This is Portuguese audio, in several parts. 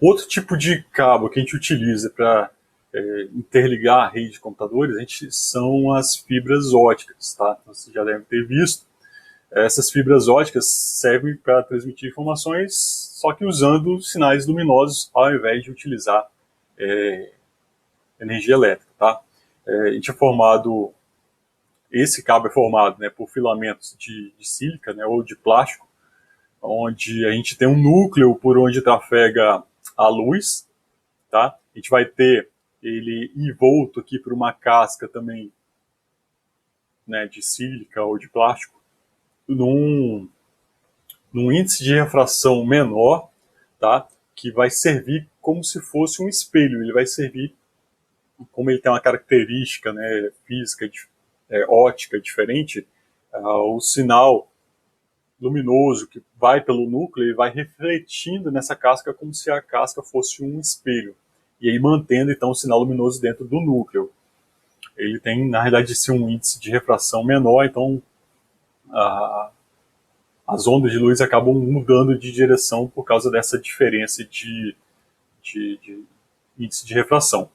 Outro tipo de cabo que a gente utiliza para interligar a rede de computadores são as fibras óticas, tá? Então, você já deve ter visto. Essas fibras óticas servem para transmitir informações, só que usando sinais luminosos ao invés de utilizar energia elétrica, tá? A gente é formado, esse cabo é formado, né, por filamentos de sílica, né, ou de plástico, onde a gente tem um núcleo por onde trafega a luz, tá? A gente vai ter ele envolto aqui por uma casca também, né, de sílica ou de plástico, num índice de refração menor, tá? Que vai servir como se fosse um espelho. Ele vai servir, como ele tem uma característica, né, física, ótica diferente, o sinal luminoso que vai pelo núcleo, ele vai refletindo nessa casca como se a casca fosse um espelho. E aí mantendo, então, o sinal luminoso dentro do núcleo. Ele tem, na realidade, um índice de refração menor, então as ondas de luz acabam mudando de direção por causa dessa diferença de índice de refração.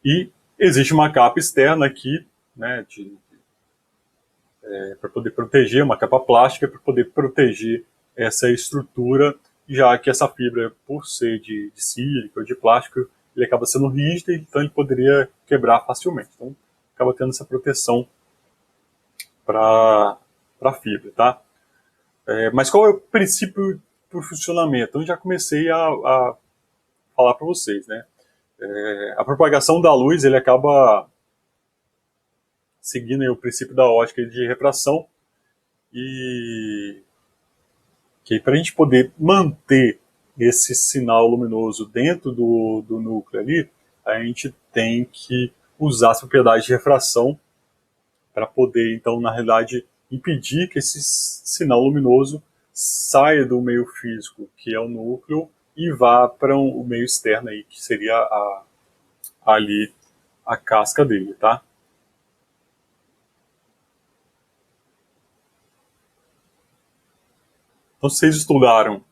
E existe uma capa externa aqui, né, para poder proteger, uma capa plástica para poder proteger essa estrutura, já que essa fibra, por ser de sílica ou de plástico, ele acaba sendo rígido, então ele poderia quebrar facilmente. Então, acaba tendo essa proteção para a fibra, tá? Mas qual é o princípio para o funcionamento? Então, já comecei a falar para vocês, né? A propagação da luz, ele acaba seguindo aí o princípio da ótica de refração, e que para a gente poder manter esse sinal luminoso dentro do núcleo ali, a gente tem que usar as propriedades de refração para poder, então, na realidade, impedir que esse sinal luminoso saia do meio físico, que é o núcleo, e vá para o meio externo, aí, que seria ali a casca dele, tá? Então, se vocês estudaram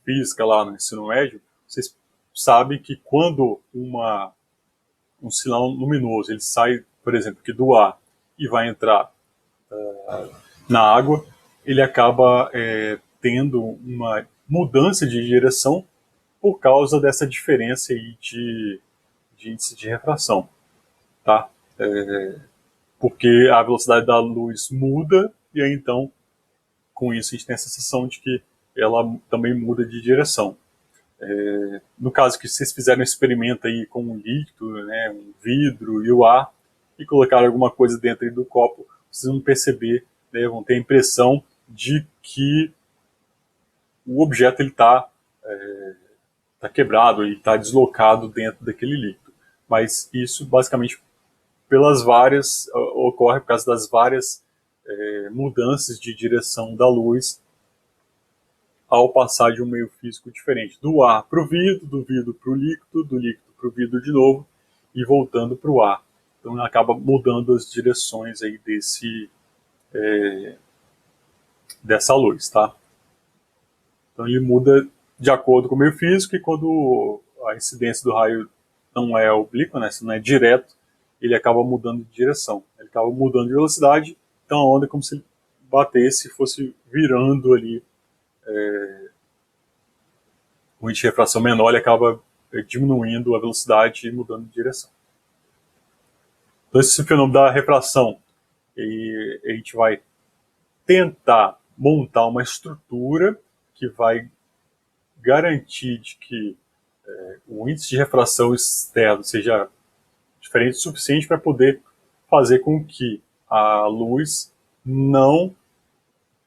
física lá no ensino médio, vocês sabem que quando um sinal luminoso ele sai, por exemplo, aqui do ar e vai entrar na água, ele acaba tendo uma mudança de direção por causa dessa diferença aí de índice de refração, tá? Porque a velocidade da luz muda e aí então com isso a gente tem a sensação de que ela também muda de direção. No caso que vocês fizeram um experimento aí com um líquido, né, um vidro e o ar, e colocaram alguma coisa dentro do copo, vocês vão perceber, né, vão ter a impressão de que o objeto está tá quebrado e está deslocado dentro daquele líquido. Mas isso basicamente ocorre por causa das várias mudanças de direção da luz ao passar de um meio físico diferente, do ar para o vidro, do vidro para o líquido, do líquido para o vidro de novo e voltando para o ar. Então acaba mudando as direções aí dessa luz, tá? Então ele muda de acordo com o meio físico, e quando a incidência do raio não é oblíqua, né, se não é direto, ele acaba mudando de direção. Ele acaba mudando de velocidade, então a onda é como se ele batesse e fosse virando ali o índice de refração menor, ele acaba diminuindo a velocidade e mudando de direção. Então esse fenômeno da refração, e a gente vai tentar montar uma estrutura que vai garantir de que o índice de refração externo seja diferente o suficiente para poder fazer com que a luz não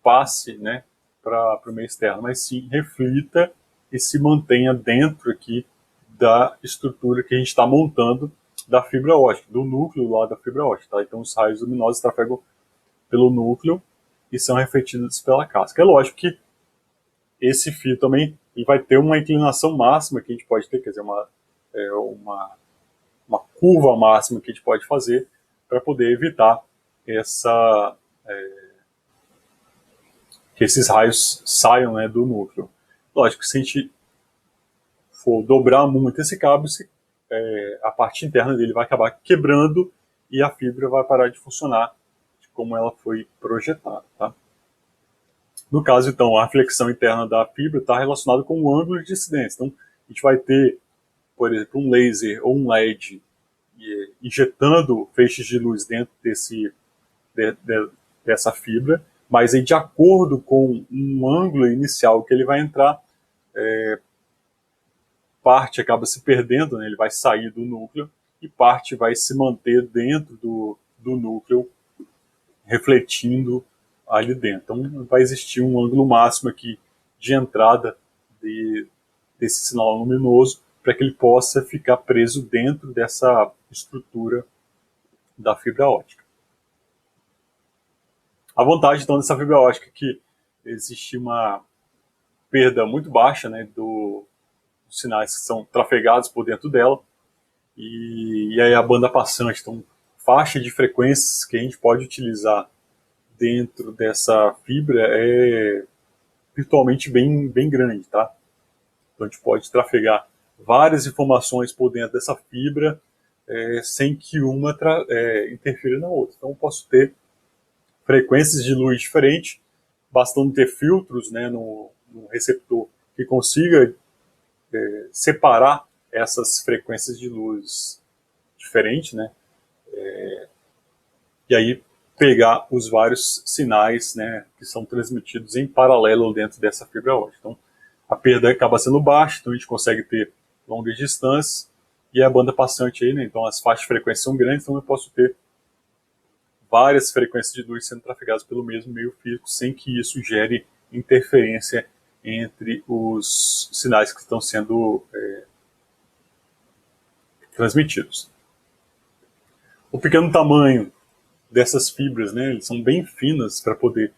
passe, né, para o meio externo, mas sim reflita e se mantenha dentro aqui da estrutura que a gente está montando da fibra ótica, do núcleo lá da fibra ótica. Tá? Então os raios luminosos trafegam pelo núcleo e são refletidos pela casca. É lógico que esse fio também ele vai ter uma inclinação máxima que a gente pode ter, quer dizer, uma curva máxima que a gente pode fazer para poder evitar que esses raios saiam, né, do núcleo. Lógico, se a gente for dobrar muito esse cabo, a parte interna dele vai acabar quebrando e a fibra vai parar de funcionar de como ela foi projetada. Tá? No caso, então, a flexão interna da fibra está relacionada com o ângulo de incidência. Então, a gente vai ter, por exemplo, um laser ou um LED injetando feixes de luz dentro dessa fibra, mas aí, de acordo com um ângulo inicial que ele vai entrar, parte acaba se perdendo, né? Ele vai sair do núcleo e parte vai se manter dentro do núcleo, refletindo ali dentro. Então vai existir um ângulo máximo aqui de entrada desse sinal luminoso para que ele possa ficar preso dentro dessa estrutura da fibra ótica. A vantagem então dessa fibra ótica é que existe uma perda muito baixa, né, dos sinais que são trafegados por dentro dela, e aí a banda passante, então faixa de frequências que a gente pode utilizar dentro dessa fibra é virtualmente bem grande, tá? Então a gente pode trafegar várias informações por dentro dessa fibra sem que uma interfira na outra. Então eu posso ter frequências de luz diferentes, bastando ter filtros, né, no receptor que consiga separar essas frequências de luz diferentes, né, e aí pegar os vários sinais, né, que são transmitidos em paralelo dentro dessa fibra ótica. Então, a perda acaba sendo baixa, então a gente consegue ter longas distâncias, e a banda passante aí, né, então as faixas de frequência são grandes, então eu posso ter várias frequências de luz sendo trafegadas pelo mesmo meio físico, sem que isso gere interferência entre os sinais que estão sendo transmitidos. O pequeno tamanho dessas fibras, né, eles são bem finas para poder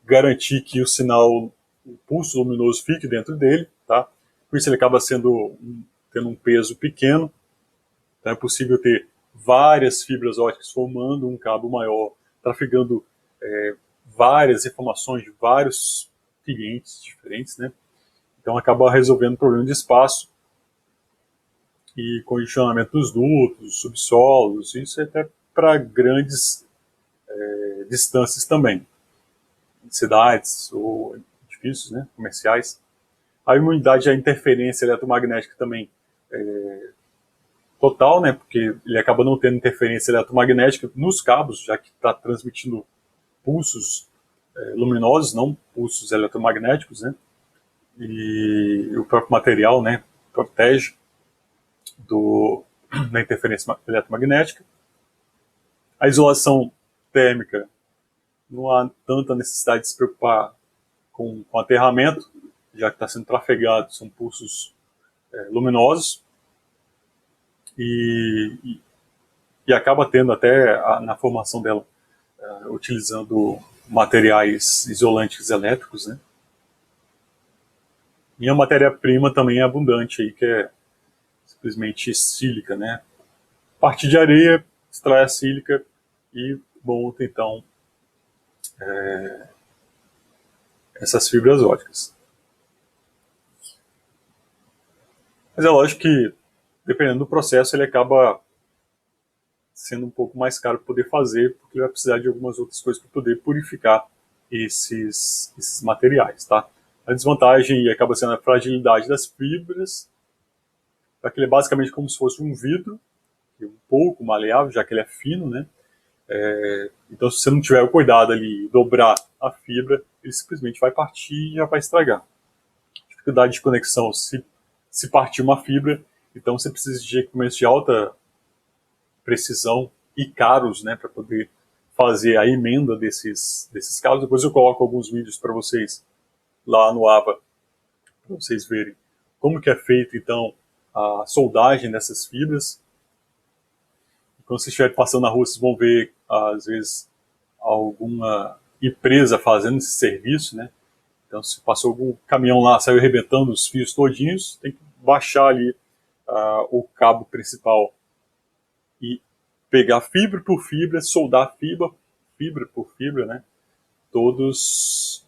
garantir que o sinal, o pulso luminoso fique dentro dele, tá? Por isso ele acaba tendo um peso pequeno. Então é possível ter várias fibras óticas formando um cabo maior, trafegando várias informações de vários clientes diferentes, né? Então acaba resolvendo o problema de espaço e condicionamento dos dutos, subsolos, isso é até para grandes distâncias também, cidades ou edifícios, né, comerciais. A imunidade à interferência eletromagnética também total, né, porque ele acaba não tendo interferência eletromagnética nos cabos, já que está transmitindo pulsos luminosos, não pulsos eletromagnéticos, né, e o próprio material, né, protege da interferência eletromagnética. A isolação térmica, não há tanta necessidade de se preocupar com aterramento, já que está sendo trafegado, são pulsos luminosos, e acaba tendo até na formação dela, utilizando materiais isolantes elétricos, né? E a matéria-prima também é abundante aí, que é simplesmente sílica, né? A partir de areia, extrai a sílica e monta então essas fibras óticas. Mas é lógico que, dependendo do processo, ele acaba sendo um pouco mais caro para poder fazer, porque ele vai precisar de algumas outras coisas para poder purificar esses materiais, tá? A desvantagem acaba sendo a fragilidade das fibras, já que ele é basicamente como se fosse um vidro, um pouco maleável, já que ele é fino, né? Então, se você não tiver o cuidado ali, dobrar a fibra, ele simplesmente vai partir e já vai estragar. Dificuldade de conexão, se partir uma fibra, então você precisa de equipamentos de alta precisão e caros, né, para poder fazer a emenda desses cabos. Depois eu coloco alguns vídeos para vocês lá no AVA, para vocês verem como que é feito então a soldagem dessas fibras. Quando vocês estiverem passando na rua, vocês vão ver, às vezes, alguma empresa fazendo esse serviço, né? Então, se passou algum caminhão lá, saiu arrebentando os fios todinhos, tem que baixar ali o cabo principal e pegar fibra por fibra, soldar fibra por fibra, né? Todos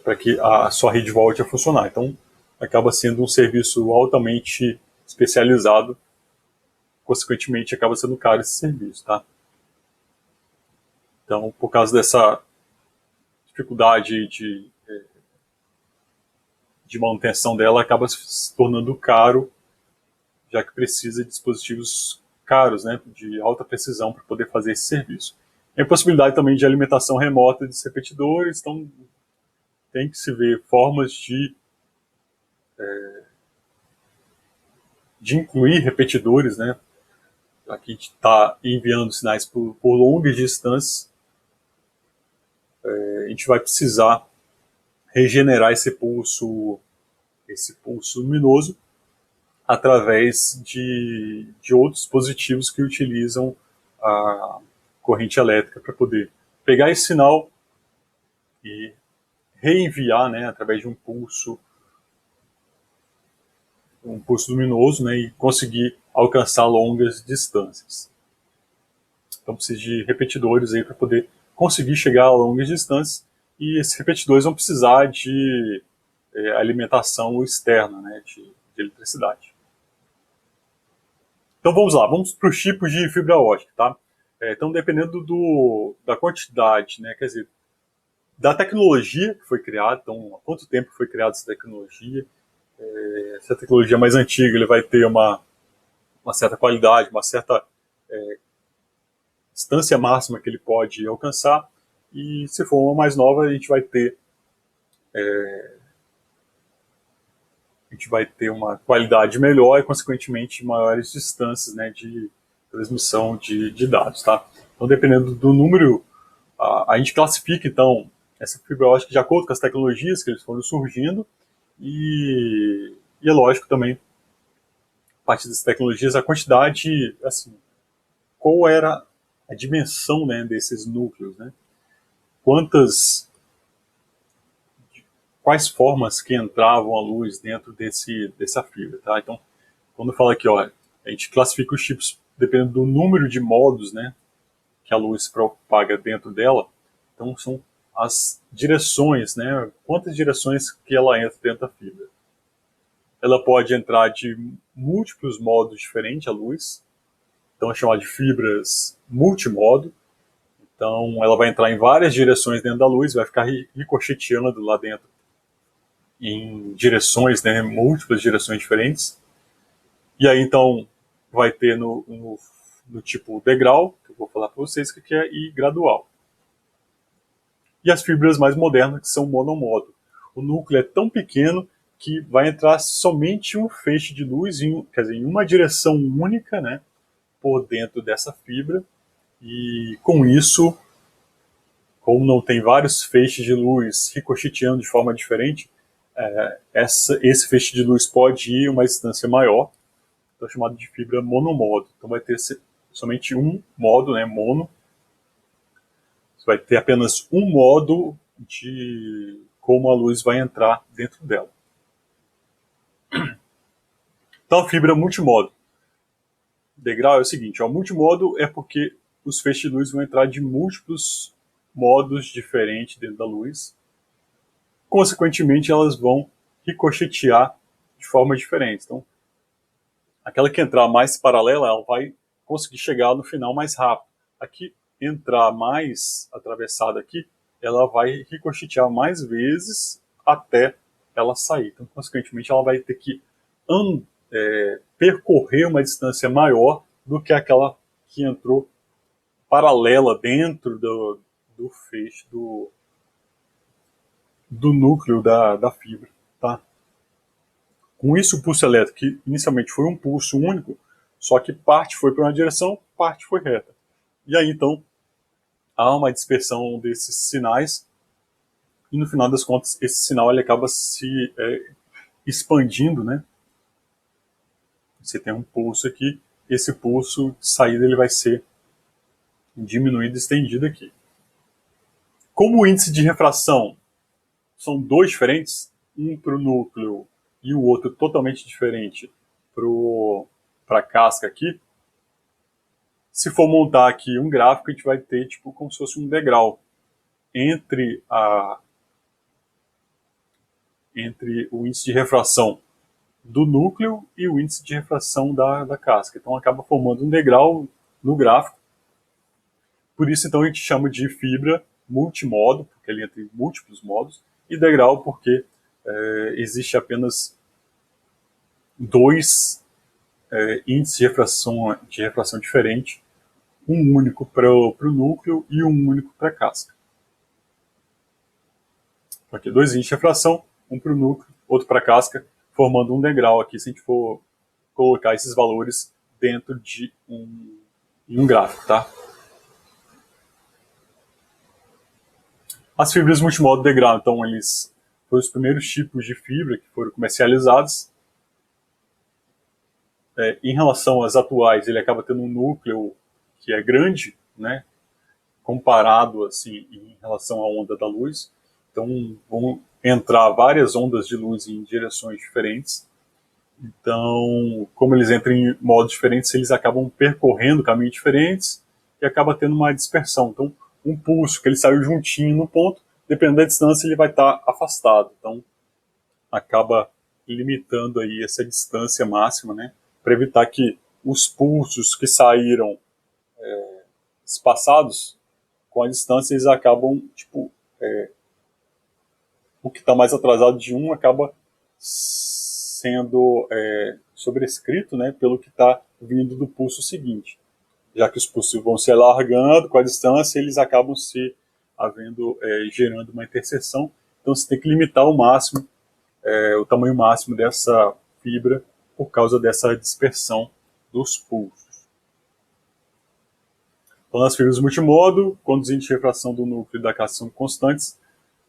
para que a sua rede volte a funcionar. Então, acaba sendo um serviço altamente especializado, consequentemente acaba sendo caro esse serviço, tá? Então, por causa dessa dificuldade de manutenção dela, acaba se tornando caro, já que precisa de dispositivos caros, né, de alta precisão para poder fazer esse serviço. Tem a possibilidade também de alimentação remota desses repetidores, então tem que se ver formas de incluir repetidores, né? Aqui a gente está enviando sinais por longas distâncias, a gente vai precisar regenerar esse pulso luminoso através de outros dispositivos que utilizam a corrente elétrica para poder pegar esse sinal e reenviar, né, através de um pulso luminoso, né, e conseguir alcançar longas distâncias. Então precisa de repetidores aí para poder conseguir chegar a longas distâncias, e esses repetidores vão precisar de alimentação externa, né, de eletricidade. Então vamos lá, vamos para os tipos de fibra ótica, tá? Então dependendo da quantidade, né, quer dizer, da tecnologia que foi criada, então há quanto tempo foi criada essa tecnologia, se a tecnologia é mais antiga, ele vai ter uma certa qualidade, uma certa distância máxima que ele pode alcançar, e se for uma mais nova, a gente vai ter uma qualidade melhor e, consequentemente, maiores distâncias, né, de transmissão de dados, tá? Então, dependendo do número, a gente classifica, então, essa fibra ótica de acordo com as tecnologias que eles foram surgindo, e é lógico também, a partir dessas tecnologias, a quantidade, assim, qual era a dimensão, né, desses núcleos, né? Quais formas que entravam a luz dentro dessa fibra, tá? Então, quando fala aqui, ó, a gente classifica os tipos dependendo do número de modos, né, que a luz propaga dentro dela. Então, são as direções, né, quantas direções que ela entra dentro da fibra. Ela pode entrar de múltiplos modos diferentes, a luz, então é chamada de fibras multimodo. Então, ela vai entrar em várias direções dentro da luz, vai ficar ricocheteando lá dentro em direções, né, múltiplas direções diferentes. E aí, então, vai ter no tipo degrau, que eu vou falar para vocês o que é, e gradual. E as fibras mais modernas, que são monomodo. O núcleo é tão pequeno que vai entrar somente um feixe de luz, quer dizer, em uma direção única, né, por dentro dessa fibra. E com isso, como não tem vários feixes de luz ricocheteando de forma diferente, esse feixe de luz pode ir uma distância maior, então é chamado de fibra monomodo. Então vai ter somente um modo, né, mono. Você vai ter apenas um modo de como a luz vai entrar dentro dela. Então a fibra multimodo. Degrau é o seguinte, ó, multimodo é porque os feixes de luz vão entrar de múltiplos modos diferentes dentro da luz. Consequentemente, elas vão ricochetear de formas diferentes. Então, aquela que entrar mais paralela, ela vai conseguir chegar no final mais rápido. Aqui, entrar mais atravessada aqui, ela vai ricochetear mais vezes até ela sair. Então, consequentemente, ela vai ter que percorrer uma distância maior do que aquela que entrou paralela dentro do feixe, do núcleo da fibra. Tá? Com isso, o pulso elétrico, que inicialmente foi um pulso único, só que parte foi para uma direção, parte foi reta. E aí, então, há uma dispersão desses sinais, e no final das contas, esse sinal ele acaba se expandindo, né? Você tem um pulso aqui, esse pulso de saída ele vai ser diminuído e estendido aqui. Como o índice de refração são dois diferentes, um para o núcleo e o outro totalmente diferente para a casca aqui, se for montar aqui um gráfico, a gente vai ter tipo como se fosse um degrau entre entre o índice de refração do núcleo e o índice de refração da casca. Então acaba formando um degrau no gráfico. Por isso, então, a gente chama de fibra multimodo, porque ele entra em múltiplos modos, e degrau porque existe apenas dois índices de refração diferente, um único para o núcleo e um único para a casca. Aqui, dois índices de refração, um para o núcleo, outro para a casca, formando um degrau aqui, se a gente for colocar esses valores dentro de um gráfico, tá? As fibras multimodo degrau, então, eles foram os primeiros tipos de fibra que foram comercializados. Em relação às atuais, ele acaba tendo um núcleo que é grande, né, comparado assim, em relação à onda da luz. Então, vão entrar várias ondas de luz em direções diferentes. Então, como eles entram em modos diferentes, eles acabam percorrendo caminhos diferentes e acaba tendo uma dispersão. Então, um pulso que ele saiu juntinho no ponto, dependendo da distância, ele vai estar afastado. Então, acaba limitando aí essa distância máxima, né, para evitar que os pulsos que saíram espaçados com a distância, eles acabam, tipo, o que está mais atrasado de um acaba sendo sobrescrito, né, pelo que está vindo do pulso seguinte. Já que os pulsos vão se alargando com a distância, eles acabam gerando uma interseção. Então você tem que limitar ao máximo o tamanho máximo dessa fibra por causa dessa dispersão dos pulsos. Então, nas fibras multimodo, quando os índices de refração do núcleo e da casca são constantes,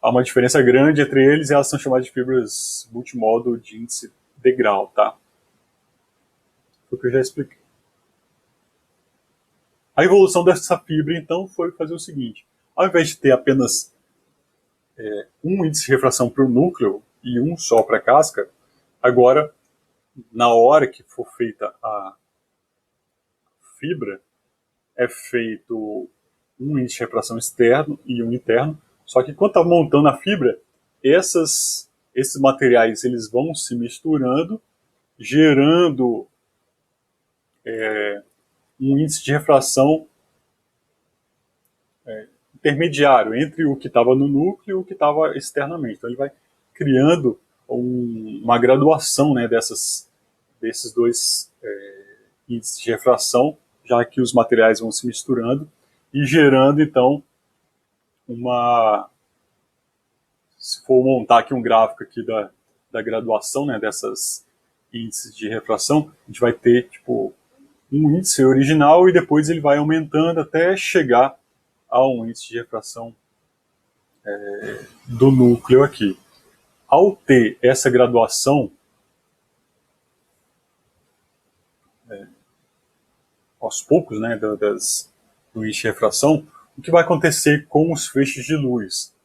há uma diferença grande entre eles e elas são chamadas de fibras multimodo de índice degrau, tá? Foi o que eu já expliquei. A evolução dessa fibra, então, foi fazer o seguinte: ao invés de ter apenas um índice de refração para o núcleo e um só para a casca, agora, na hora que for feita a fibra, é feito um índice de refração externo e um interno. Só que quando está montando a fibra, esses materiais eles vão se misturando, gerando um índice de refração intermediário entre o que estava no núcleo e o que estava externamente. Então ele vai criando uma graduação, né, desses dois índices de refração, já que os materiais vão se misturando e gerando, então, se for montar aqui um gráfico aqui da graduação, né, dessas índices de refração, a gente vai ter tipo um índice original e depois ele vai aumentando até chegar a um índice de refração do núcleo aqui. Ao ter essa graduação aos poucos, né, do índice de refração, o que vai acontecer com os feixes de luz?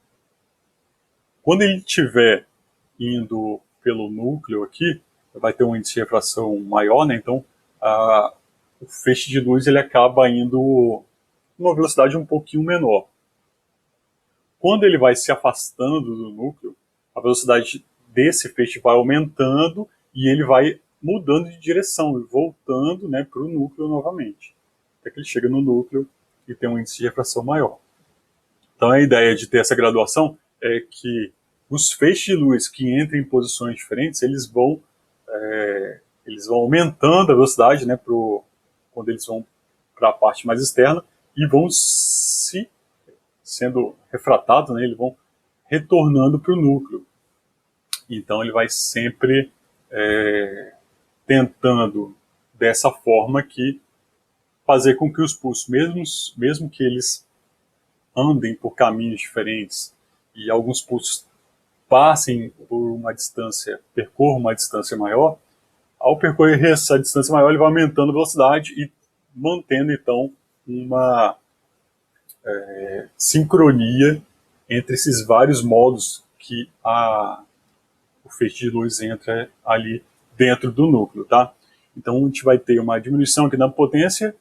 Quando ele estiver indo pelo núcleo aqui, vai ter um índice de refração maior, né? Então o feixe de luz ele acaba indo numa velocidade um pouquinho menor. Quando ele vai se afastando do núcleo, a velocidade desse feixe vai aumentando e ele vai mudando de direção e voltando, né, para o núcleo novamente. Até que ele chega no núcleo e tem um índice de refração maior. Então a ideia de ter essa graduação é que os feixes de luz que entram em posições diferentes, eles vão aumentando a velocidade, né, quando eles vão para a parte mais externa e vão sendo refratados, né, eles vão retornando para o núcleo. Então ele vai sempre tentando dessa forma aqui fazer com que os pulsos, mesmo que eles andem por caminhos diferentes e alguns pulsos passem por uma distância, percorram uma distância maior, ao percorrer essa distância maior ele vai aumentando a velocidade e mantendo então uma sincronia entre esses vários modos que o feixe de luz entra ali dentro do núcleo, tá? Então a gente vai ter uma diminuição aqui na potência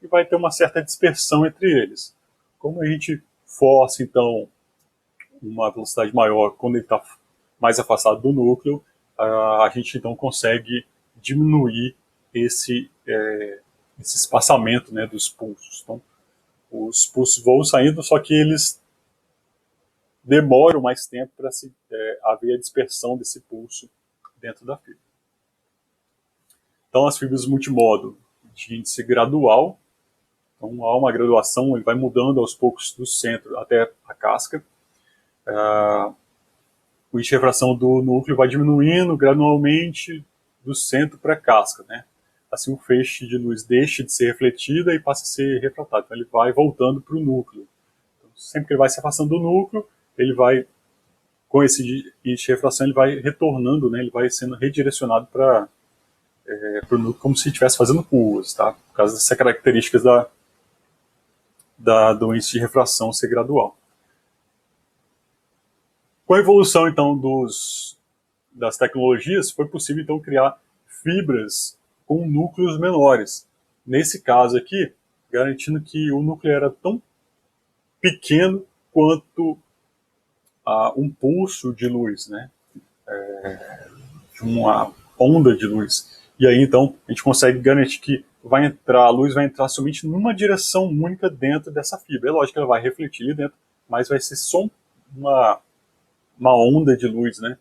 e vai ter uma certa dispersão entre eles. Como a gente força então uma velocidade maior quando ele está mais afastado do núcleo, a gente então consegue diminuir esse espaçamento, né, dos pulsos. Então, os pulsos vão saindo, só que eles demoram mais tempo para haver a dispersão desse pulso dentro da fibra. Então, as fibras multimodo de índice gradual, então há uma graduação, ele vai mudando aos poucos do centro até a casca. O índice de refração do núcleo vai diminuindo gradualmente do centro para a casca, né? Assim o feixe de luz deixa de ser refletida e passa a ser refratado. Então ele vai voltando para o núcleo. Então, sempre que ele vai se afastando do núcleo, ele vai, com esse índice de refração, ele vai retornando, né? Ele vai sendo redirecionado para o núcleo como se estivesse fazendo curvas, tá? Por causa dessas características do índice de refração ser gradual. Com a evolução, então, das tecnologias, foi possível, então, criar fibras com núcleos menores. Nesse caso aqui, garantindo que o núcleo era tão pequeno quanto um pulso de luz, né? De uma onda de luz. E aí, então, a gente consegue garantir que a luz vai entrar somente numa direção única dentro dessa fibra. É lógico que ela vai refletir ali dentro, mas vai ser só uma onda de luz, né?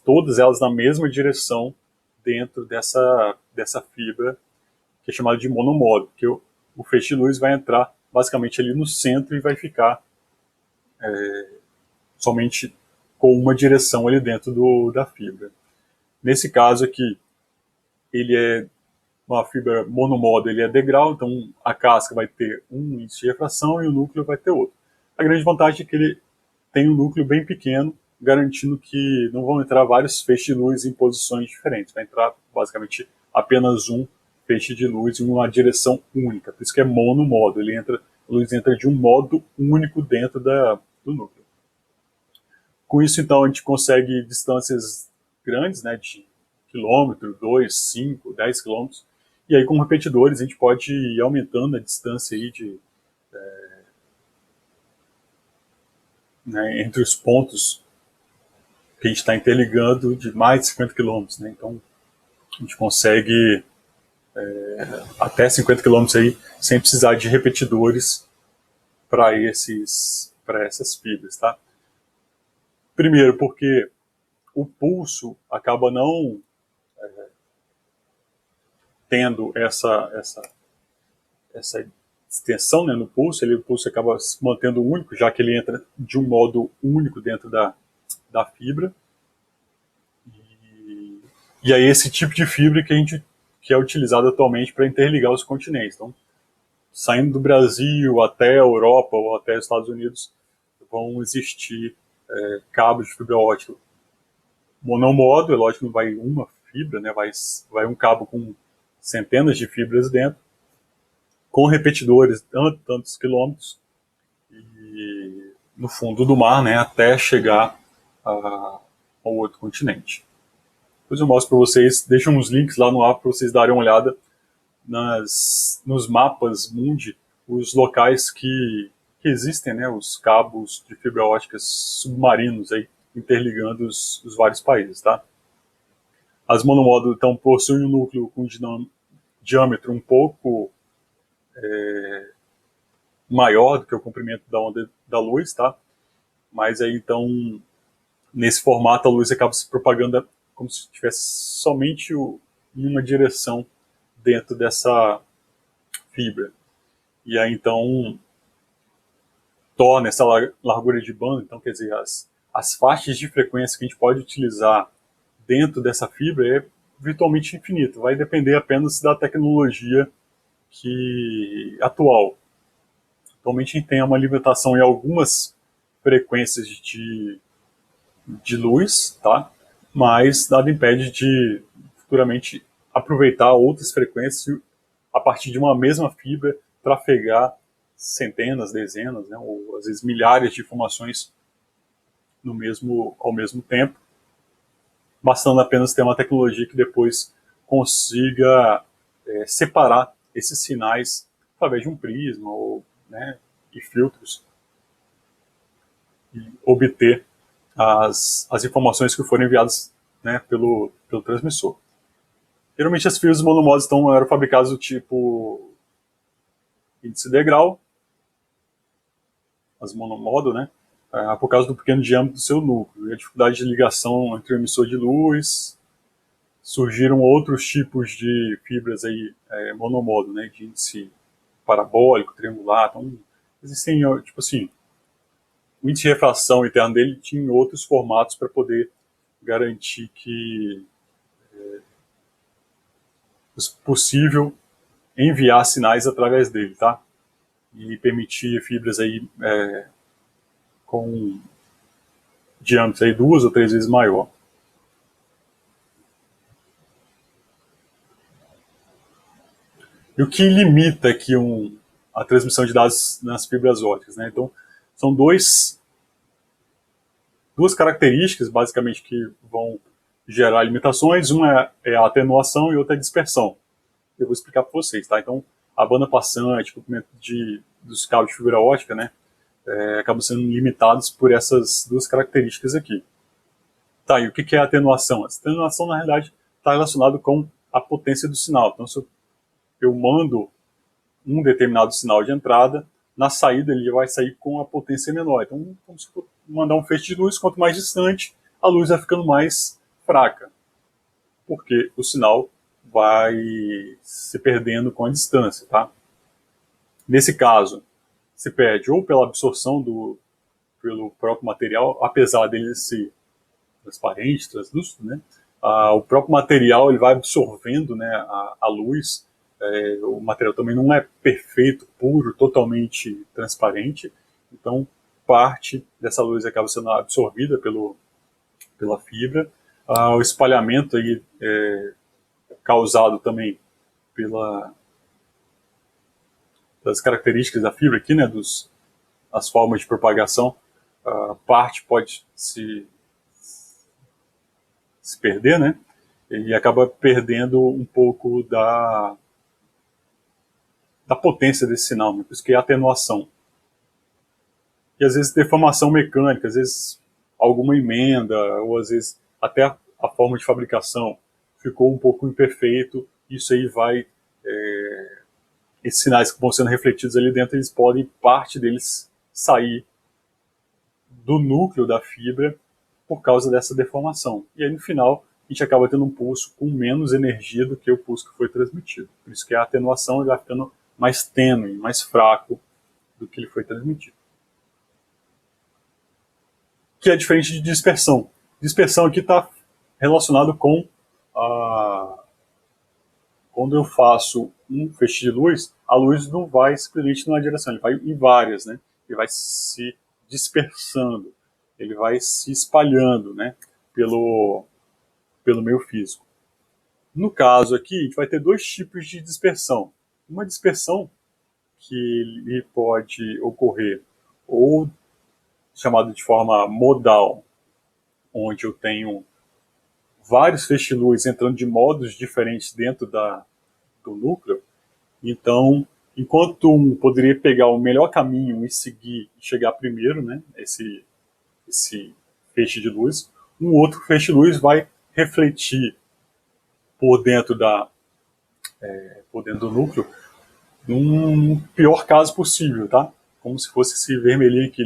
Todas elas na mesma direção dentro dessa fibra que é chamada de monomodo, que o feixe de luz vai entrar basicamente ali no centro e vai ficar somente com uma direção ali dentro da fibra. Nesse caso aqui, ele é uma fibra monomodo, ele é degrau, então a casca vai ter um índice de refração e o núcleo vai ter outro. A grande vantagem é que ele tem um núcleo bem pequeno, garantindo que não vão entrar vários feixes de luz em posições diferentes. Vai entrar basicamente apenas um feixe de luz em uma direção única. Por isso que é monomodo. A luz entra de um modo único dentro do núcleo. Com isso, então, a gente consegue distâncias grandes, né, de quilômetro, 2, 5, 10 quilômetros. E aí, com repetidores, a gente pode ir aumentando a distância aí né, entre os pontos que a gente está interligando de mais de 50 quilômetros. Né? Então, a gente consegue até 50 quilômetros aí sem precisar de repetidores para essas fibras. Tá? Primeiro, porque o pulso acaba não tendo essa extensão, né, no pulso, o pulso acaba se mantendo único, já que ele entra de um modo único dentro da fibra. E aí esse tipo de fibra que é utilizado atualmente para interligar os continentes. Então, saindo do Brasil até a Europa ou até os Estados Unidos, vão existir cabos de fibra ótica monomodo, é lógico que não vai uma fibra, né, vai um cabo com centenas de fibras dentro, com repetidores tantos quilômetros e no fundo do mar, né, até chegar ao outro continente. Depois eu mostro para vocês, deixo uns links lá no ar para vocês darem uma olhada nos mapas mundi, os locais que existem, né, os cabos de fibra ótica submarinos aí, interligando os vários países. Tá? As monomodo então, possuem um núcleo com diâmetro um pouco maior do que o comprimento da onda da luz, tá? Mas aí então, nesse formato, a luz acaba se propagando como se tivesse somente em uma direção dentro dessa fibra. E aí então torna essa largura de banda, então quer dizer, as faixas de frequência que a gente pode utilizar dentro dessa fibra é virtualmente infinito. Vai depender apenas da tecnologia atual. Atualmente a gente tem uma limitação em algumas frequências de luz, tá? Mas nada impede de futuramente aproveitar outras frequências a partir de uma mesma fibra trafegar centenas, dezenas, né, ou às vezes milhares de informações ao mesmo tempo, bastando apenas ter uma tecnologia que depois consiga separar esses sinais através de um prisma ou, né, e filtros e obter as informações que foram enviadas, né, pelo transmissor. Geralmente as fibras monomodos eram fabricadas do tipo índice degrau, as monomodo, né, por causa do pequeno diâmetro do seu núcleo e a dificuldade de ligação entre o emissor de luz. Surgiram outros tipos de fibras aí, monomodo, né, de índice parabólico, triangular. Então, existem, tipo assim, o índice de refração interno dele tinha outros formatos para poder garantir que fosse possível enviar sinais através dele, tá? E permitir fibras aí com diâmetro aí 2 ou 3 vezes maior. E o que limita aqui a transmissão de dados nas fibras óticas, né? Então, são duas características, basicamente, que vão gerar limitações. Uma é a atenuação e outra é a dispersão. Eu vou explicar para vocês, tá? Então, a banda passante, o comprimento dos cabos de fibra ótica, né, acabam sendo limitados por essas duas características aqui. Tá, e o que é a atenuação? A atenuação, na realidade, está relacionado com a potência do sinal. Então, se eu mando um determinado sinal de entrada, na saída ele vai sair com a potência menor. Então, como se for mandar um feixe de luz, quanto mais distante, a luz vai ficando mais fraca, porque o sinal vai se perdendo com a distância, tá? Nesse caso, se perde ou pela absorção pelo próprio material, apesar dele ser transparente, translúcido, né? O próprio material ele vai absorvendo, né, a luz. O material também não é perfeito, puro, totalmente transparente, então parte dessa luz acaba sendo absorvida pela fibra. O espalhamento aí causado também das características da fibra aqui, né, as formas de propagação, parte pode se perder, né, e acaba perdendo um pouco da potência desse sinal, né, por isso que é a atenuação. E às vezes deformação mecânica, às vezes alguma emenda, ou às vezes até a forma de fabricação ficou um pouco imperfeito, isso aí vai... esses sinais que vão sendo refletidos ali dentro, eles podem, parte deles, sair do núcleo da fibra por causa dessa deformação. E aí no final a gente acaba tendo um pulso com menos energia do que o pulso que foi transmitido. Por isso que a atenuação ele vai ficando mais tênue, mais fraco do que ele foi transmitido. Que é diferente de dispersão. Dispersão aqui está relacionado com quando eu faço um feixe de luz, a luz não vai simplesmente numa direção, ele vai em várias, né? Ele vai se dispersando, ele vai se espalhando, né, pelo meio físico. No caso aqui, a gente vai ter dois tipos de dispersão. Uma dispersão que pode ocorrer ou chamado de forma modal, onde eu tenho vários feixes de luz entrando de modos diferentes dentro do núcleo. Então, enquanto um poderia pegar o melhor caminho e seguir e chegar primeiro, né, esse feixe de luz, um outro feixe de luz vai refletir por dentro do núcleo num pior caso possível, tá? Como se fosse esse vermelhinho aqui,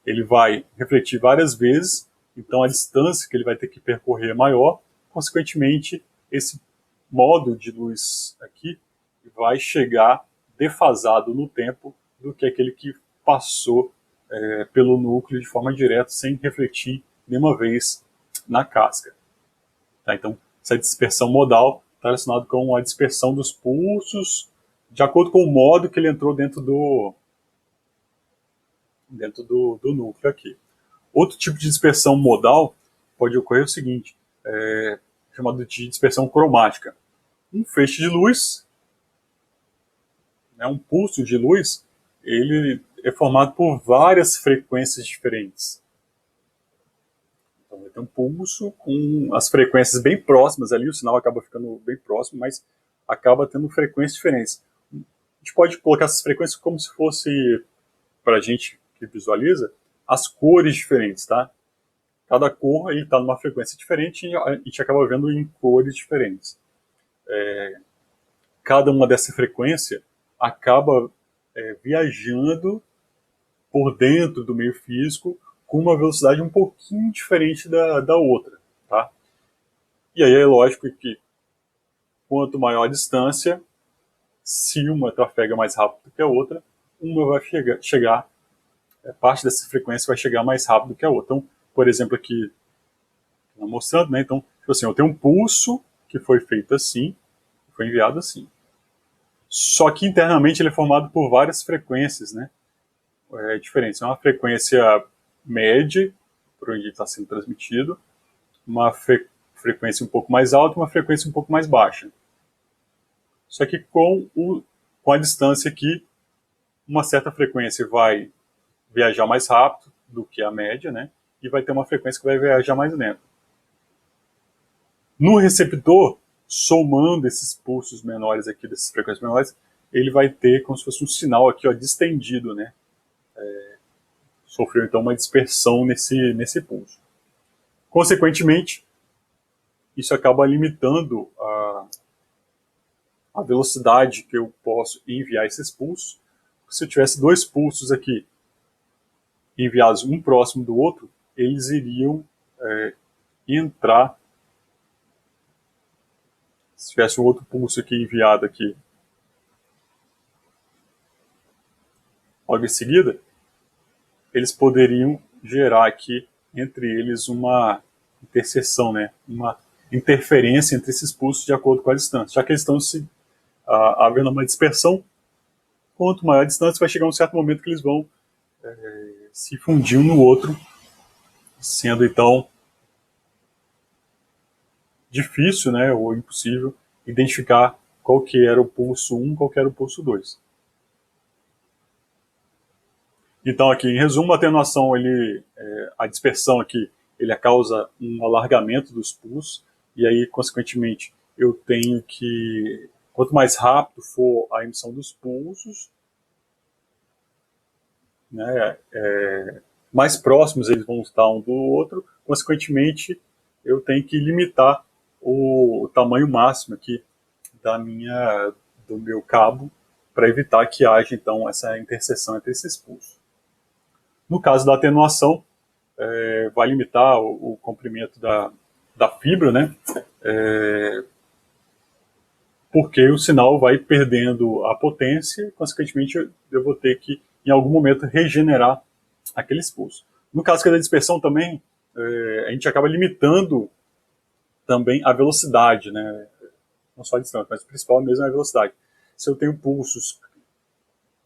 ele vai refletir várias vezes, então a distância que ele vai ter que percorrer é maior, consequentemente esse modo de luz aqui vai chegar defasado no tempo do que aquele que passou pelo núcleo de forma direta, sem refletir nenhuma vez na casca. Tá? Então, essa dispersão modal está relacionada com a dispersão dos pulsos, de acordo com o modo que ele entrou dentro do núcleo aqui. Outro tipo de dispersão modal pode ocorrer o seguinte, chamado de dispersão cromática. Um feixe de luz, né, um pulso de luz, ele é formado por várias frequências diferentes. Então, ele tem um pulso com as frequências bem próximas ali, o sinal acaba ficando bem próximo, mas acaba tendo frequências diferentes. A gente pode colocar essas frequências como se fosse, para a gente que visualiza, as cores diferentes, tá? cada cor está numa frequência diferente e a gente acaba vendo em cores diferentes. Cada uma dessa frequência acaba viajando por dentro do meio físico com uma velocidade um pouquinho diferente da outra. Tá? E aí é lógico que quanto maior a distância, se uma trafega mais rápido que a outra, uma vai chegar parte dessa frequência vai chegar mais rápido que a outra. Então, por exemplo, aqui mostrando, né? Então, tipo assim, eu tenho um pulso que foi feito assim, foi enviado assim. Só que internamente ele é formado por várias frequências, né? Diferentes. É uma frequência média, por onde está sendo transmitido, uma frequência um pouco mais alta e uma frequência um pouco mais baixa. Só que com a distância aqui, uma certa frequência vai viajar mais rápido do que a média, né? E vai ter uma frequência que vai viajar mais lento. No receptor, somando esses pulsos menores aqui, dessas frequências menores, ele vai ter como se fosse um sinal aqui, ó, distendido, né? Sofreu então uma dispersão nesse pulso. Consequentemente, isso acaba limitando a velocidade que eu posso enviar esses pulsos. Se eu tivesse dois pulsos aqui enviados um próximo do outro, eles iriam entrar. Se tivesse um outro pulso aqui enviado aqui logo em seguida, eles poderiam gerar aqui entre eles uma interseção, né? Uma interferência entre esses pulsos de acordo com a distância. Já que eles estão havendo uma dispersão, quanto maior a distância, vai chegar um certo momento que eles vão se fundir um no outro, sendo então difícil, né, ou impossível identificar qual que era o pulso 1, qual que era o pulso 2. Então aqui, em resumo, a atenuação, a dispersão aqui, ele causa um alargamento dos pulsos, e aí, consequentemente, eu tenho que, quanto mais rápido for a emissão dos pulsos, né, mais próximos eles vão estar um do outro, consequentemente, eu tenho que limitar o tamanho máximo aqui do meu cabo, para evitar que haja, então, essa interseção entre esses pulsos. No caso da atenuação, vai limitar o comprimento da fibra, né? Porque o sinal vai perdendo a potência, consequentemente eu vou ter que, em algum momento, regenerar aqueles pulsos. No caso da dispersão também, a gente acaba limitando também a velocidade, né? Não só a distância, mas o principal mesmo é a velocidade. Se eu tenho pulsos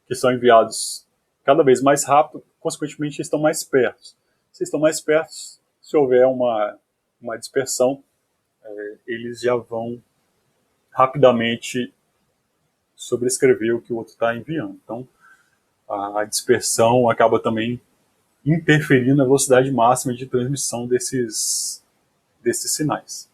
que são enviados cada vez mais rápido, consequentemente eles estão mais perto. Se estão mais perto, se houver uma dispersão, eles já vão rapidamente sobrescrever o que o outro está enviando. Então, a dispersão acaba também interferindo na velocidade máxima de transmissão desses sinais.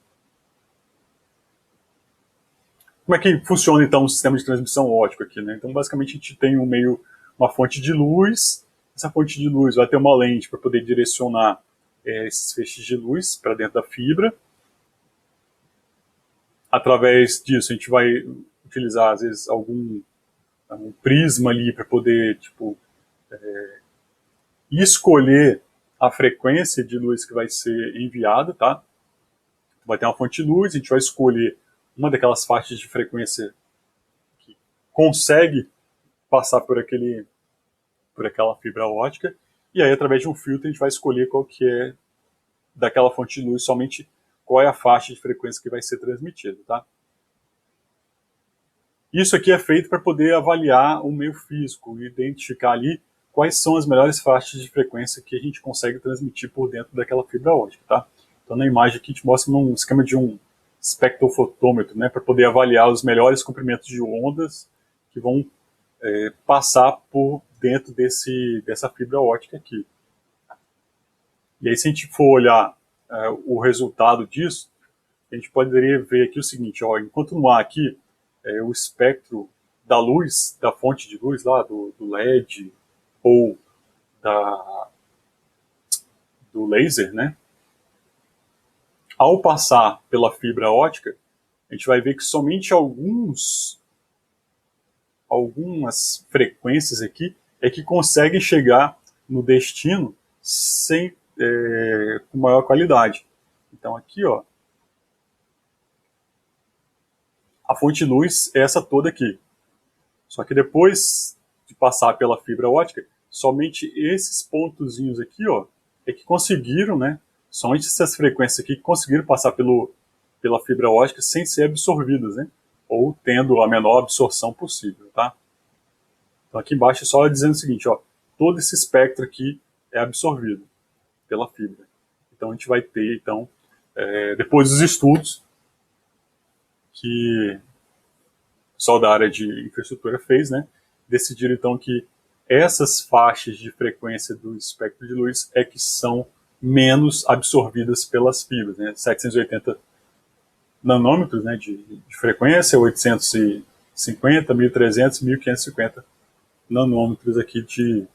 Como é que funciona, então, o sistema de transmissão óptica aqui, né? Então, basicamente, a gente tem uma fonte de luz. Essa fonte de luz vai ter uma lente para poder direcionar esses feixes de luz para dentro da fibra. Através disso, a gente vai utilizar, às vezes, um prisma ali para poder escolher a frequência de luz que vai ser enviada, tá? Vai ter uma fonte de luz, a gente vai escolher uma daquelas faixas de frequência que consegue passar por aquela fibra óptica, e aí através de um filtro a gente vai escolher qual que é daquela fonte de luz, somente qual é a faixa de frequência que vai ser transmitida, tá? Isso aqui é feito para poder avaliar o meio físico e identificar ali quais são as melhores faixas de frequência que a gente consegue transmitir por dentro daquela fibra óptica, tá? Então na imagem aqui a gente mostra um esquema de um espectrofotômetro, né, para poder avaliar os melhores comprimentos de ondas que vão passar por dentro dessa fibra óptica aqui. E aí, se a gente for olhar o resultado disso, a gente poderia ver aqui o seguinte, ó, enquanto no ar aqui, o espectro da luz, da fonte de luz lá, do LED ou do laser, né, ao passar pela fibra ótica, a gente vai ver que somente algumas frequências aqui é que conseguem chegar no destino com maior qualidade. Então aqui, ó, a fonte de luz é essa toda aqui. Só que depois de passar pela fibra ótica, somente esses pontozinhos aqui, ó, é que conseguiram, né? Somente essas frequências aqui que conseguiram passar pela fibra ótica sem ser absorvidas, né? Ou tendo a menor absorção possível, tá? Então aqui embaixo é só dizendo o seguinte, ó, todo esse espectro aqui é absorvido pela fibra. Então a gente vai ter, então, depois dos estudos que o pessoal da área de infraestrutura fez, né? Decidiram então que essas faixas de frequência do espectro de luz é que são menos absorvidas pelas fibras, né? 780 nanômetros, né, de frequência, 850, 1300, 1550 nanômetros aqui de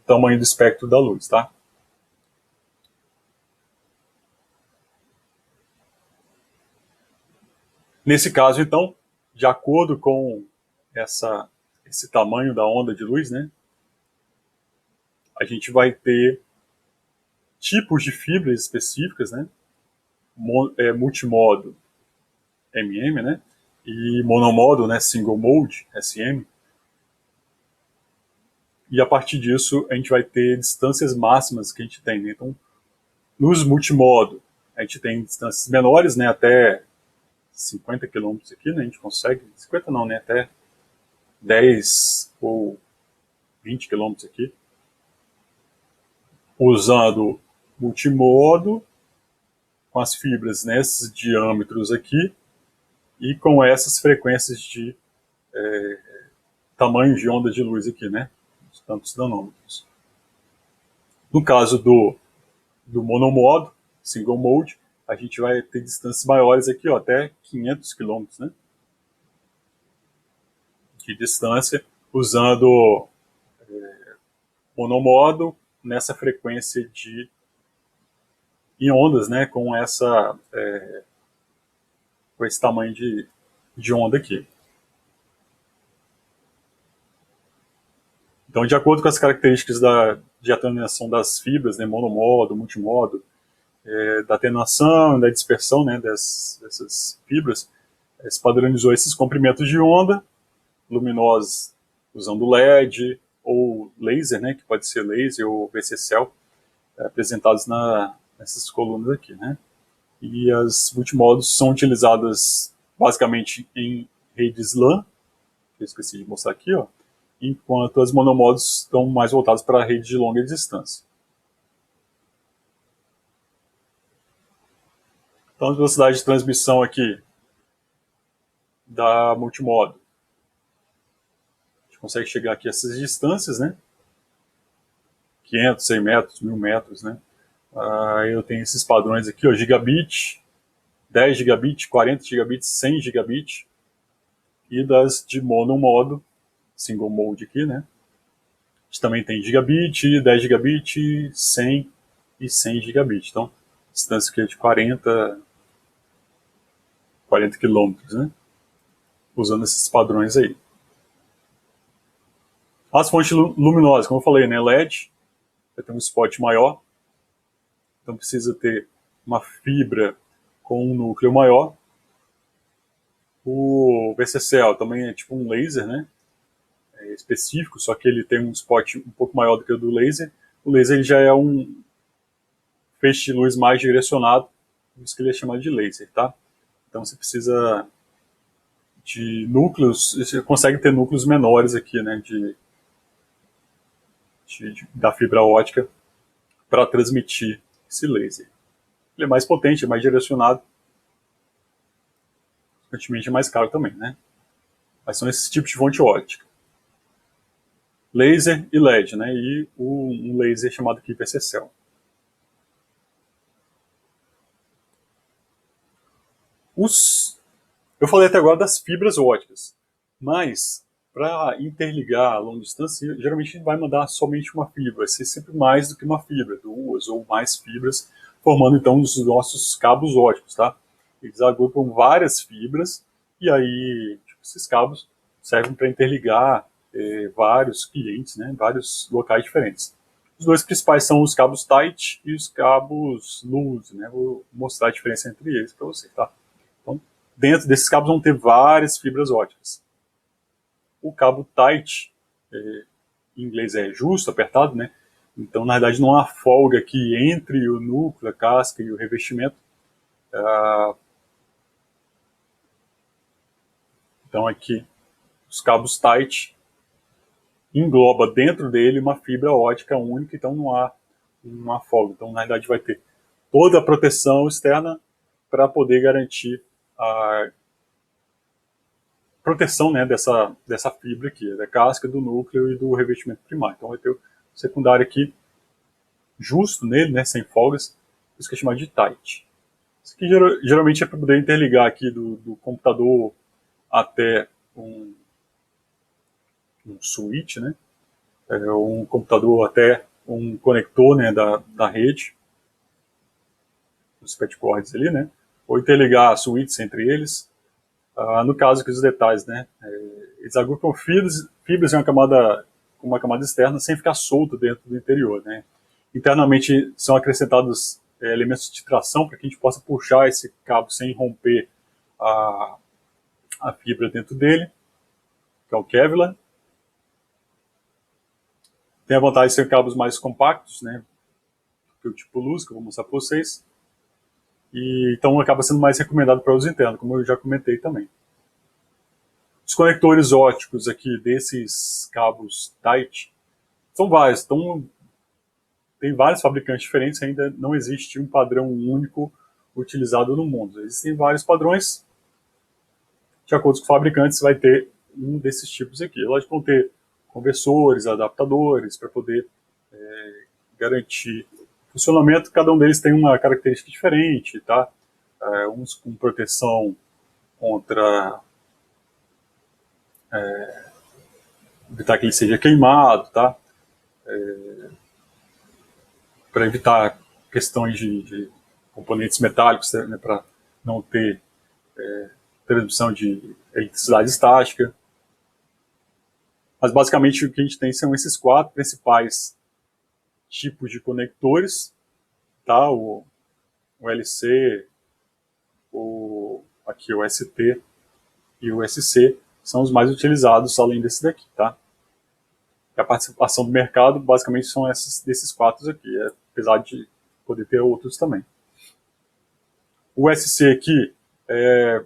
tamanho do espectro da luz, tá? Nesse caso, então, de acordo com esse tamanho da onda de luz, né, a gente vai ter tipos de fibras específicas, né, multimodo MM, né, e monomodo, né, single mode SM. E a partir disso a gente vai ter distâncias máximas que a gente tem, né? Então, nos multimodo, a gente tem distâncias menores, né, até 50 km aqui, né, a gente consegue, 50 não, né, até 10 ou 20 km aqui, usando multimodo, com as fibras nesses diâmetros aqui, e com essas frequências de tamanho de onda de luz aqui, né, os tantos nanômetros. No caso do monomodo, single mode, a gente vai ter distâncias maiores aqui, ó, até 500 km, né, de distância, usando monomodo nessa frequência em ondas, né, com esse tamanho de onda aqui. Então, de acordo com as características de atenuação das fibras, né, monomodo, multimodo, da atenuação, da dispersão, né, dessas fibras, se padronizou esses comprimentos de onda luminosos usando LED ou laser, né, que pode ser laser ou VCSEL, apresentados nessas colunas aqui, né. E as multimodos são utilizadas basicamente em redes LAN, que eu esqueci de mostrar aqui, ó, enquanto as monomodos estão mais voltadas para a rede de longa distância. Então, a velocidade de transmissão aqui da multimodo, a gente consegue chegar aqui a essas distâncias, né? 500, 100 metros, 1000 metros, né? Eu tenho esses padrões aqui, ó, gigabit, 10 gigabit, 40 gigabit, 100 gigabit, e das de monomodo, single mode aqui, né? A gente também tem gigabit, 10 gigabit, 100 e 100 gigabit. Então, distância aqui é de 40 quilômetros, né? Usando esses padrões aí. As fontes luminosas, como eu falei, né? LED, vai ter um spot maior, então precisa ter uma fibra com um núcleo maior. O VCSEL também é tipo um laser, né? Específico, só que ele tem um spot um pouco maior do que o do laser. O laser ele já é um feixe de luz mais direcionado, por isso que ele é chamado de laser, tá? Então você precisa de núcleos, você consegue ter núcleos menores aqui, né, da fibra ótica para transmitir esse laser. Ele é mais potente, é mais direcionado, consequentemente é mais caro também, né? Mas são esses tipos de fonte ótica. Laser e LED, né? E um laser chamado aqui VCSEL. Eu falei até agora das fibras óticas, mas para interligar a longa distância, geralmente a gente vai mandar somente uma fibra, vai ser sempre mais do que uma fibra, duas ou mais fibras formando então os nossos cabos óticos, tá? Eles agrupam várias fibras e aí tipo, esses cabos servem para interligar vários clientes, né, vários locais diferentes. Os dois principais são os cabos tight e os cabos loose, né? Vou mostrar a diferença entre eles para você, tá? Então, dentro desses cabos vão ter várias fibras óticas. O cabo tight, em inglês é justo, apertado, né? Então, na verdade, não há folga aqui entre o núcleo, a casca e o revestimento. Então, aqui, os cabos tight engloba dentro dele uma fibra ótica única, então não há uma folga. Então, na verdade, vai ter toda a proteção externa para poder garantir a proteção, né, dessa fibra aqui, da casca, do núcleo e do revestimento primário. Então, vai ter o secundário aqui justo nele, né, sem folgas, isso que é chamado de tight. Isso aqui geralmente é para poder interligar aqui do computador até um switch, né, um computador até um conector, né, da rede, os petcords ali, né, ou interligar switches entre eles. No caso aqui dos detalhes, né, eles agrupam fibras em uma camada externa sem ficar solto dentro do interior, né. Internamente são acrescentados elementos de tração para que a gente possa puxar esse cabo sem romper a fibra dentro dele, que é o Kevlar. Tem a vantagem de ser cabos mais compactos, né, que o tipo luz, que eu vou mostrar para vocês. E, então acaba sendo mais recomendado para uso interno, como eu já comentei também. Os conectores óticos aqui desses cabos tight são vários, então tem vários fabricantes diferentes, ainda não existe um padrão único utilizado no mundo. Existem vários padrões, de acordo com os fabricantes, vai ter um desses tipos aqui. Lógico que vão ter conversores, adaptadores, para poder garantir funcionamento. Cada um deles tem uma característica diferente, tá? Uns com proteção contra evitar que ele seja queimado, tá? Para evitar questões de componentes metálicos, né, para não ter transmissão de eletricidade estática. Mas basicamente o que a gente tem são esses quatro principais tipos de conectores, tá? O LC, aqui o ST e o SC são os mais utilizados além desse daqui, tá? A participação do mercado basicamente são desses quatro aqui, apesar de poder ter outros também. O SC aqui é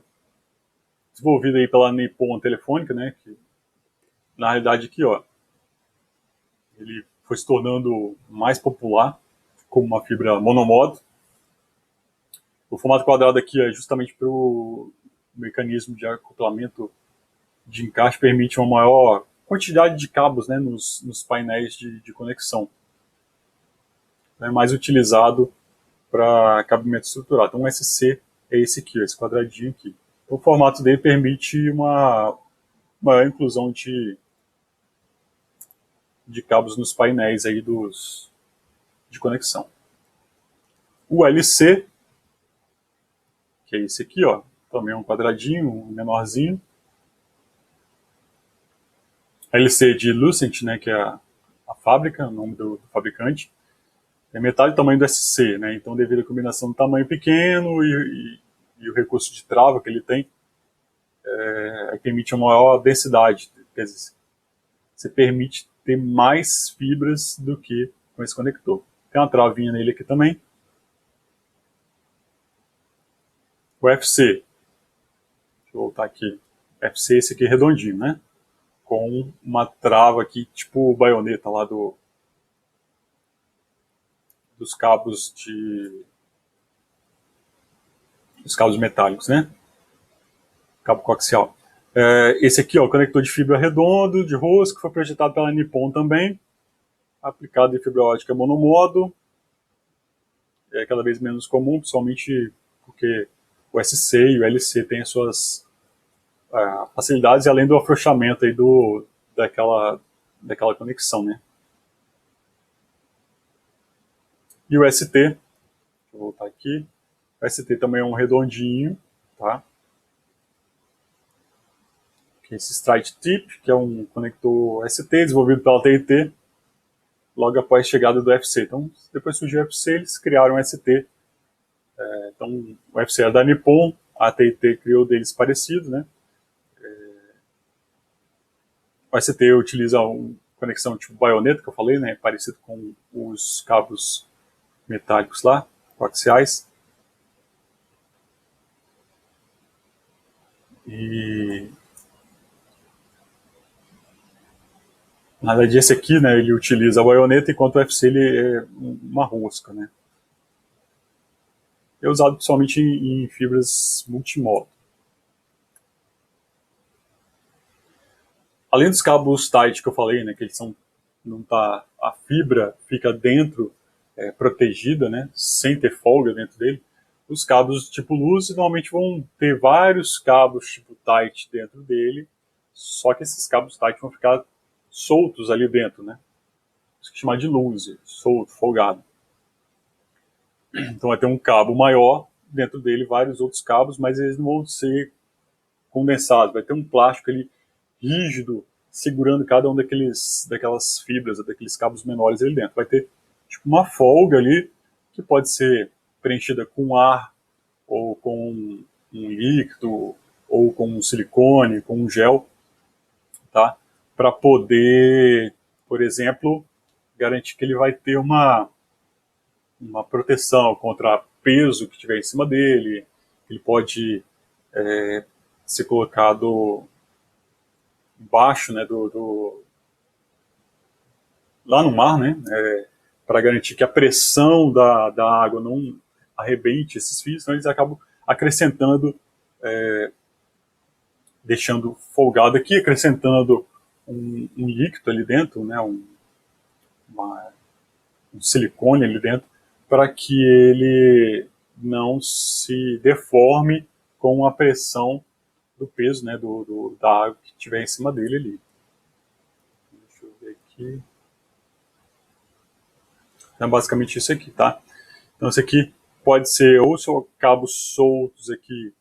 desenvolvido aí pela Nippon Telefônica, né, que na realidade aqui, ó, ele foi se tornando mais popular como uma fibra monomodo. O formato quadrado aqui é justamente para o mecanismo de acoplamento de encaixe, permite uma maior quantidade de cabos, né, nos painéis de conexão. É mais utilizado para cabimento estrutural. Então o SC é esse aqui, esse quadradinho aqui. Então, o formato dele permite uma maior inclusão de cabos nos painéis aí de conexão. O LC, que é esse aqui, ó, também é um quadradinho, um menorzinho. LC de Lucent, né, que é a fábrica, o nome do fabricante, é metade do tamanho do SC, né, então devido à combinação do tamanho pequeno e o recurso de trava que ele tem, permite uma maior densidade, quer dizer, você permite ter mais fibras do que com esse conector. Tem uma travinha nele aqui também. O FC, deixa eu voltar aqui, FC esse aqui redondinho, né, com uma trava aqui, tipo baioneta lá dos cabos dos cabos metálicos, né? Cabo coaxial. Esse aqui, ó, o conector de fibra redondo, de rosca, que foi projetado pela Nippon também, aplicado em fibra ótica monomodo, é cada vez menos comum, principalmente porque o SC e o LC têm as suas facilidades, além do afrouxamento aí daquela conexão, né? E o ST, eu voltar aqui. O ST também é um redondinho, tá? Esse stride tip, que é um conector ST desenvolvido pela TIT, logo após a chegada do UFC. Então, depois surgiu o UFC, eles criaram o ST. Então, o UFC é da Nippon, a TIT criou deles parecido, né? O ST utiliza uma conexão tipo baioneta, que eu falei, né? Parecido com os cabos metálicos lá, coaxiais. E na verdade esse aqui, né, ele utiliza a baioneta, enquanto o UFC ele é uma rosca, né? É usado principalmente em fibras multimodo. Além dos cabos tight que eu falei, né, que eles são, não tá, a fibra fica dentro, protegida, né, sem ter folga dentro dele. Os cabos tipo luz normalmente vão ter vários cabos tipo tight dentro dele, só que esses cabos tight vão ficar soltos ali dentro, né? Isso que chama de luz, solto, folgado. Então vai ter um cabo maior, dentro dele vários outros cabos, mas eles não vão ser condensados. Vai ter um plástico ali rígido segurando cada um daquelas fibras, daqueles cabos menores ali dentro. Vai ter tipo uma folga ali que pode ser preenchida com ar ou com um líquido ou com um silicone, com um gel, tá? Para poder, por exemplo, garantir que ele vai ter uma proteção contra peso que tiver em cima dele. Ele pode ser colocado embaixo, né, lá no mar, né, para garantir que a pressão da água não arrebente esses fios, então eles acabam acrescentando, deixando folgado aqui, acrescentando um líquido ali dentro, né, um silicone ali dentro, para que ele não se deforme com a pressão do peso, né, da água que tiver em cima dele ali. Deixa eu ver aqui. Então, basicamente isso aqui, tá? Então, isso aqui pode ser ou só cabos soltos aqui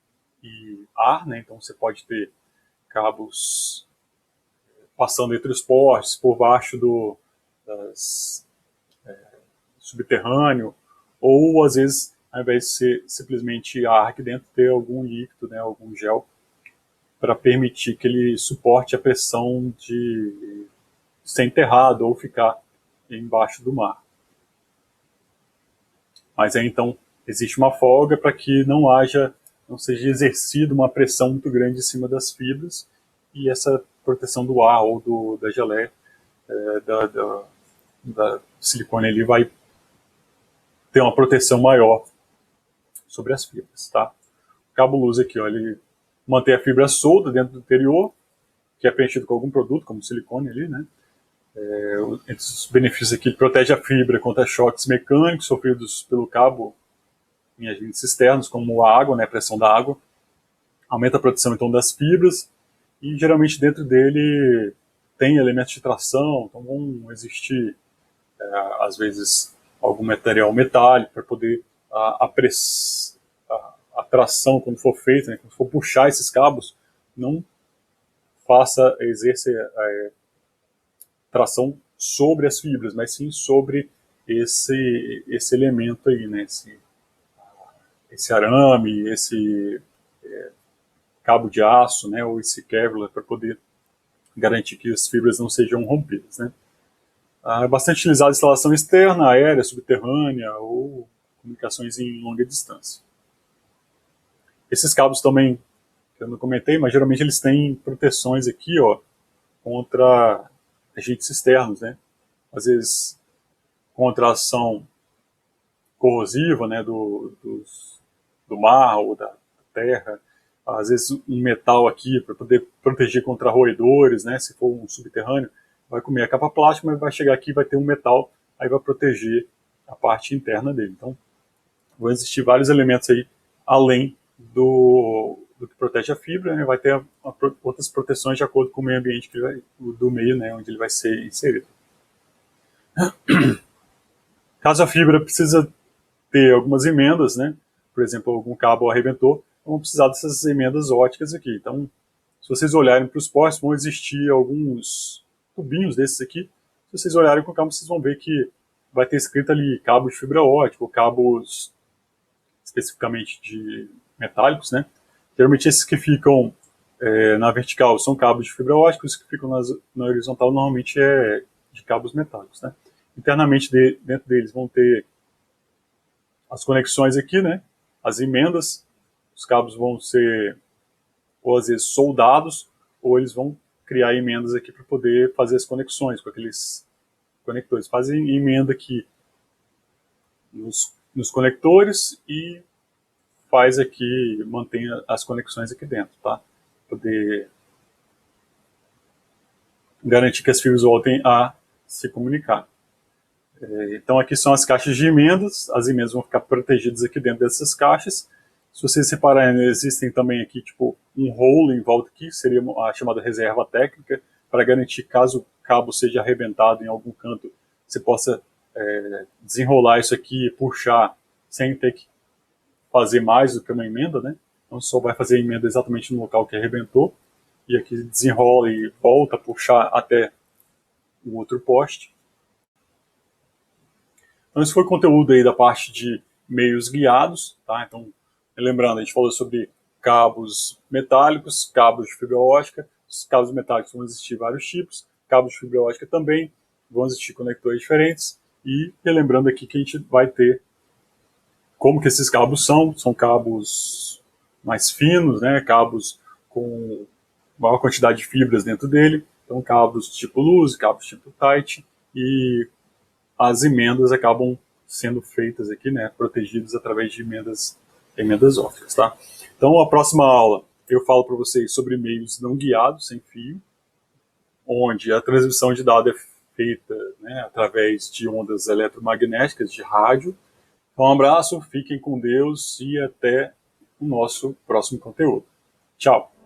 e ar, né? Então, você pode ter cabos passando entre os postes, por baixo subterrâneo, ou às vezes, ao invés de ser simplesmente ar aqui dentro, ter algum líquido, né, algum gel, para permitir que ele suporte a pressão de ser enterrado ou ficar embaixo do mar. Mas aí então existe uma folga para que não seja exercida uma pressão muito grande em cima das fibras, e essa proteção do ar ou da geleia, da silicone ali, vai ter uma proteção maior sobre as fibras, tá? O cabo luz aqui, ó, ele mantém a fibra solta dentro do interior, que é preenchido com algum produto, como silicone ali, né? Entre os benefícios aqui, ele protege a fibra contra choques mecânicos sofridos pelo cabo em agentes externos, como a água, né, a pressão da água. Aumenta a proteção, então, das fibras, e geralmente dentro dele tem elementos de tração, então vão existir, às vezes, algum material metálico para poder a tração, quando for feita, né, quando for puxar esses cabos, não exercer tração sobre as fibras, mas sim sobre esse elemento aí, né, esse arame, esse cabo de aço, né, ou esse Kevlar, para poder garantir que as fibras não sejam rompidas, né. É bastante utilizado em instalação externa, aérea, subterrânea ou comunicações em longa distância. Esses cabos também, que eu não comentei, mas geralmente eles têm proteções aqui, ó, contra agentes externos, né? Às vezes contra a ação corrosiva, né, do mar ou da terra. Às vezes um metal aqui para poder proteger contra roedores, né? Se for um subterrâneo, vai comer a capa plástica, mas vai chegar aqui e vai ter um metal, aí vai proteger a parte interna dele. Então, vão existir vários elementos aí, além do que protege a fibra, né? Vai ter outras proteções de acordo com o meio ambiente do meio, né, onde ele vai ser inserido. Caso a fibra precisa ter algumas emendas, né? Por exemplo, algum cabo arrebentou, vão precisar dessas emendas óticas aqui. Então, se vocês olharem para os postes, vão existir alguns tubinhos desses aqui. Se vocês olharem com calma, vocês vão ver que vai ter escrito ali cabos de fibra ótica, ou cabos especificamente de metálicos, né? Geralmente esses que ficam na vertical são cabos de fibra ótica, os que ficam na horizontal normalmente é de cabos metálicos, né? Internamente dentro deles vão ter as conexões aqui, né? As emendas, os cabos vão ser ou às vezes soldados, ou eles vão criar emendas aqui para poder fazer as conexões com aqueles conectores. Fazem emenda aqui nos conectores e faz aqui, mantém as conexões aqui dentro, tá? Poder garantir que as fibras voltem a se comunicar. Então aqui são as caixas de emendas, as emendas vão ficar protegidas aqui dentro dessas caixas. Se vocês repararem, existem também aqui tipo um rolo em volta aqui, seria a chamada reserva técnica, para garantir caso o cabo seja arrebentado em algum canto, você possa desenrolar isso aqui e puxar sem ter que fazer mais do que uma emenda, né? Então só vai fazer a emenda exatamente no local que arrebentou, e aqui desenrola e volta a puxar até o outro poste. Então esse foi o conteúdo aí da parte de meios guiados, tá? Então, lembrando, a gente falou sobre cabos metálicos, cabos de fibra ótica. Os cabos metálicos vão existir vários tipos, cabos de fibra ótica também, vão existir conectores diferentes, e relembrando aqui que a gente vai ter como que esses cabos são cabos mais finos, né? Cabos com maior quantidade de fibras dentro dele, então cabos tipo luz, cabos tipo tight, e as emendas acabam sendo feitas aqui, né, protegidas através de emendas ópticas, tá? Então, a próxima aula eu falo para vocês sobre meios não guiados, sem fio, onde a transmissão de dados é feita, né, através de ondas eletromagnéticas de rádio. Então, um abraço, fiquem com Deus e até o nosso próximo conteúdo. Tchau!